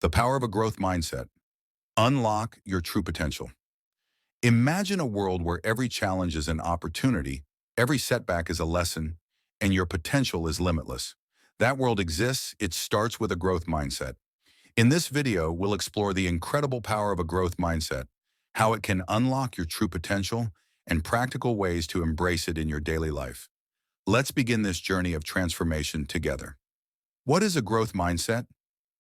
The power of a growth mindset. Unlock your true potential. Imagine a world where every challenge is an opportunity, every setback is a lesson, and your potential is limitless. That world exists. It starts with a growth mindset. In this video, we'll explore the incredible power of a growth mindset, how it can unlock your true potential, and practical ways to embrace it in your daily life. Let's begin this journey of transformation together. What is a growth mindset?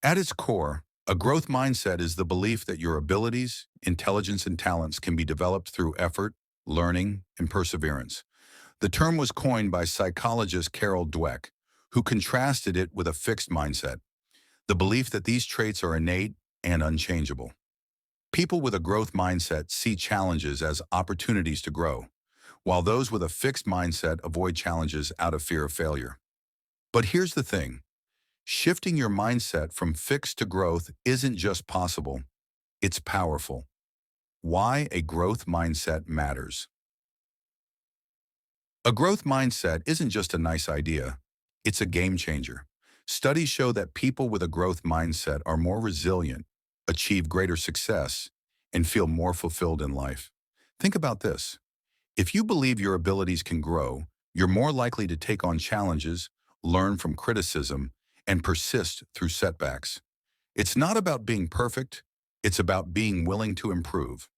At its core, a growth mindset is the belief that your abilities, intelligence, and talents can be developed through effort, learning, and perseverance. The term was coined by psychologist Carol Dweck, who contrasted it with a fixed mindset, the belief that these traits are innate and unchangeable. People with a growth mindset see challenges as opportunities to grow, while those with a fixed mindset avoid challenges out of fear of failure. But here's the thing. Shifting your mindset from fixed to growth isn't just possible, it's powerful. Why a growth mindset matters. A growth mindset isn't just a nice idea, it's a game changer. Studies show that people with a growth mindset are more resilient, achieve greater success, and feel more fulfilled in life. Think about this. If you believe your abilities can grow, you're more likely to take on challenges, learn from criticism, and persist through setbacks. It's not about being perfect, it's about being willing to improve.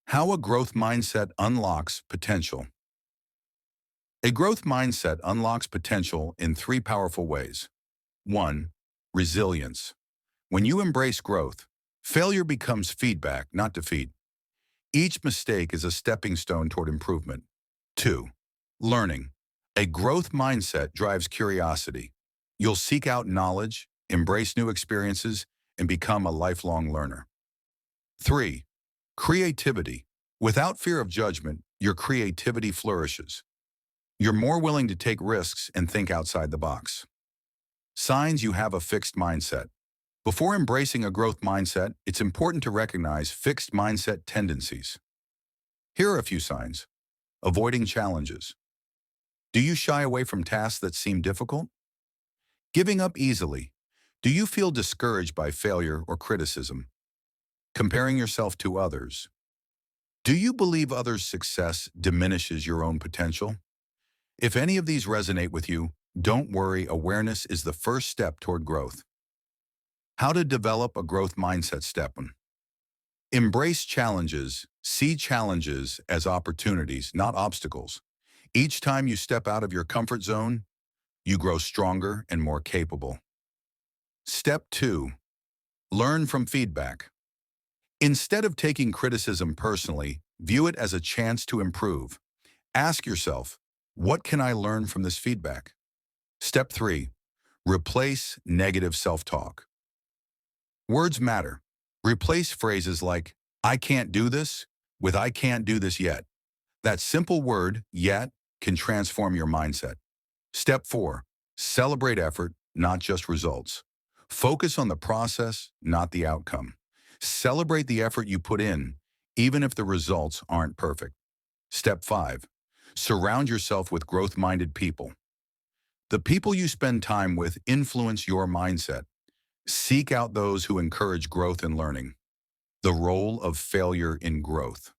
How a growth mindset unlocks potential. A growth mindset unlocks potential in three powerful ways. 1. Resilience. When you embrace growth, failure becomes feedback, not defeat. Each mistake is a stepping stone toward improvement. 2. Learning. A growth mindset drives curiosity. You'll seek out knowledge, embrace new experiences, and become a lifelong learner. 3. Creativity. Without fear of judgment, your creativity flourishes. You're more willing to take risks and think outside the box. Signs you have a fixed mindset. Before embracing a growth mindset, it's important to recognize fixed mindset tendencies. Here are a few signs. Avoiding challenges. Do you shy away from tasks that seem difficult? Giving up easily. Do you feel discouraged by failure or criticism? Comparing yourself to others. Do you believe others' success diminishes your own potential? If any of these resonate with you, don't worry, awareness is the first step toward growth. How to develop a growth mindset. Step 1. Embrace challenges. See challenges as opportunities, not obstacles. Each time you step out of your comfort zone, you grow stronger and more capable. Step 2. Learn from feedback. Instead of taking criticism personally, view it as a chance to improve. Ask yourself, what can I learn from this feedback? Step 3. Replace negative self-talk. Words matter. Replace phrases like, I can't do this, with I can't do this yet. That simple word, yet, can transform your mindset. Step 4. Celebrate effort, not just results. Focus on the process, not the outcome. Celebrate the effort you put in, even if the results aren't perfect. Step 5. Surround yourself with growth-minded people. The people you spend time with influence your mindset. Seek out those who encourage growth and learning. The role of failure in growth.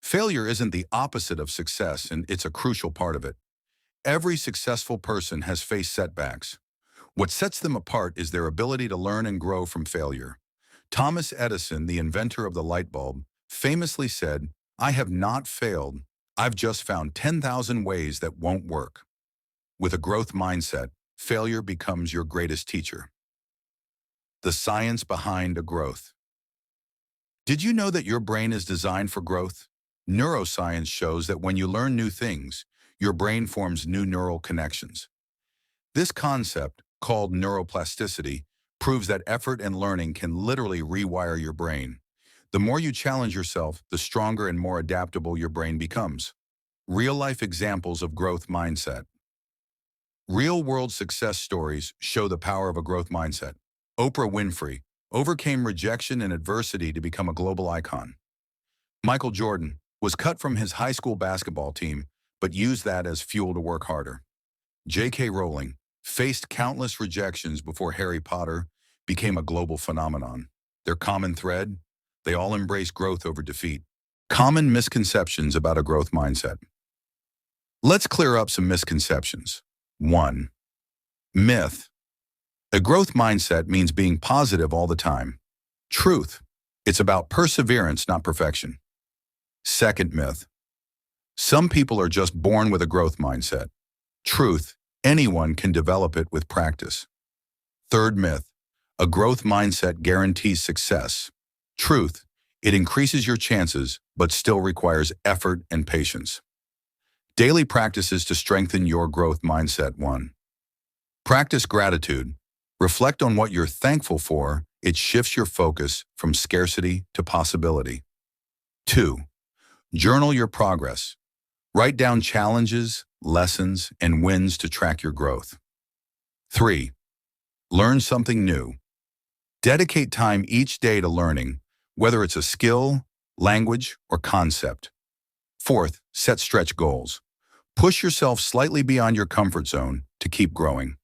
Failure isn't the opposite of success, and it's a crucial part of it. Every successful person has faced setbacks. What sets them apart is their ability to learn and grow from failure. Thomas Edison, the inventor of the light bulb, famously said, I have not failed. I've just found 10,000 ways that won't work. With a growth mindset, failure becomes your greatest teacher. The science behind a growth. Did you know that your brain is designed for growth? Neuroscience shows that when you learn new things, your brain forms new neural connections. This concept, called neuroplasticity, proves that effort and learning can literally rewire your brain. The more you challenge yourself, the stronger and more adaptable your brain becomes. Real-life examples of growth mindset. Real-world success stories show the power of a growth mindset. Oprah Winfrey overcame rejection and adversity to become a global icon. Michael Jordan was cut from his high school basketball team, but used that as fuel to work harder. J.K. Rowling faced countless rejections before Harry Potter became a global phenomenon. Their common thread? They all embrace growth over defeat. Common misconceptions about a growth mindset. Let's clear up some misconceptions. 1. Myth. A growth mindset means being positive all the time. Truth. It's about perseverance, not perfection. Second myth. Some people are just born with a growth mindset. Truth. Anyone can develop it with practice. Third myth. A growth mindset guarantees success. Truth. It increases your chances, but still requires effort and patience. Daily practices to strengthen your growth mindset. 1. Practice gratitude. Reflect on what you're thankful for. It shifts your focus from scarcity to possibility. 2. Journal your progress. Write down challenges, lessons, and wins to track your growth. 3. Learn something new. Dedicate time each day to learning, whether it's a skill, language, or concept. 4th, set stretch goals. Push yourself slightly beyond your comfort zone to keep growing.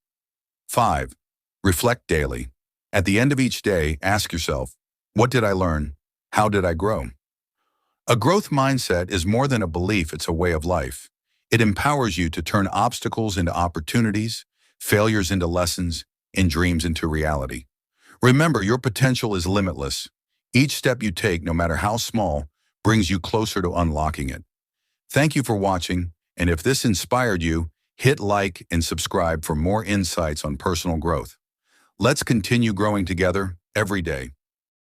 5. Reflect daily. At the end of each day, ask yourself, what did I learn? How did I grow? A growth mindset is more than a belief, it's a way of life. It empowers you to turn obstacles into opportunities, failures into lessons, and dreams into reality. Remember, your potential is limitless. Each step you take, no matter how small, brings you closer to unlocking it. Thank you for watching, and if this inspired you, hit like and subscribe for more insights on personal growth. Let's continue growing together every day.